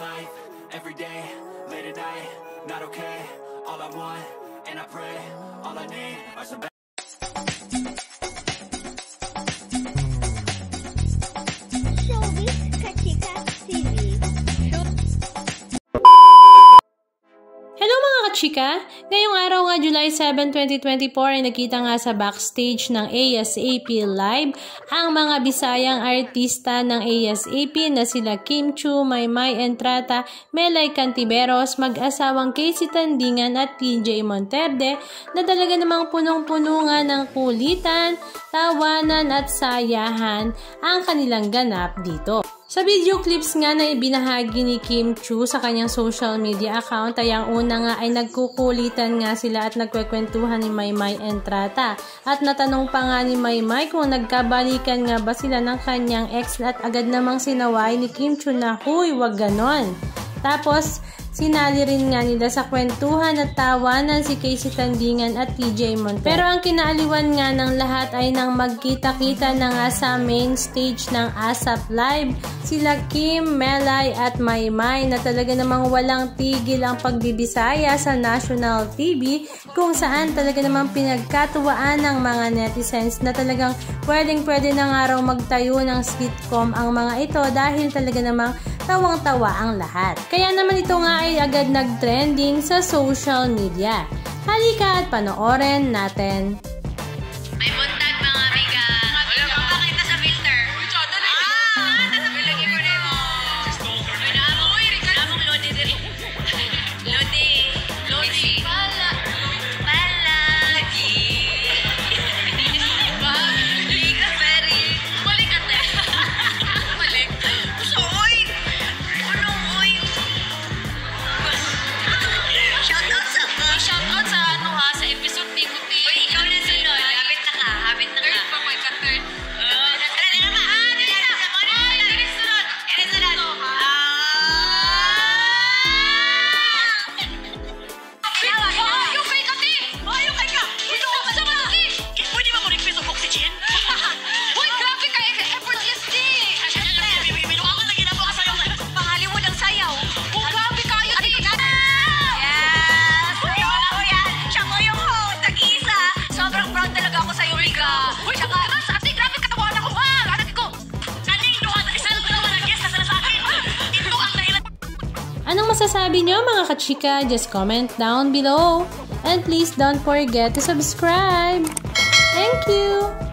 life, every day, late at night, not okay. All I want, and I pray, all I need are some Showbiz Kachika TV. Hello mga kachika! Ngayong araw nga July 7, 2024 ay nakita nga sa backstage ng ASAP Live ang mga Bisayang artista ng ASAP na sila Kim Chiu, Maymay Entrata, Melay Cantiveros, mag-asawang Casey Tandingan at TJ Monterde na talaga namang punong-puno nga ng kulitan, tawanan at sayahan ang kanilang ganap dito. Sa video clips nga na ibinahagi ni Kim Chiu sa kanyang social media account ay ang una nga ay nagkukulitan nga sila at nagkwekwentuhan ni Maymay Entrata. At natanong pa nga ni Maymay kung nagkabalikan nga ba sila ng kanyang ex at agad namang sinaway ni Kim Chiu na huy wag ganon. Tapos sinali rin nga nila sa kwentuhan at tawanan si Casey Tandingan at TJ Monterde. Pero ang kinaaliwan nga ng lahat ay nang magkita-kita na nga sa main stage ng ASAP Live sila Kim, Melay at Maymay na talaga namang walang tigil ang pagbibisaya sa national TV kung saan talaga namang pinagkatuwaan ng mga netizens na talagang pwede na nga raw magtayo ng sitcom ang mga ito dahil talaga namang tawang-tawa ang lahat. Kaya naman ito nga ay agad nag-trending sa social media. Halika at panoorin natin. May buntag mga amiga. Wala ka makita sa filter. Nasa filter mo. Namong lodi diri. Lodi. Pala. Lagi. Liga Ferry. Balik ate. Balik. So, oy. Unong oy. Shoutout sa ano ha, sa episode ni Kuti. Uy, ikaw na sunod. Habit na ka. Third pa, may ka-third. Anong masasabi nyo mga kachika? Just comment down below. And please don't forget to subscribe. Thank you!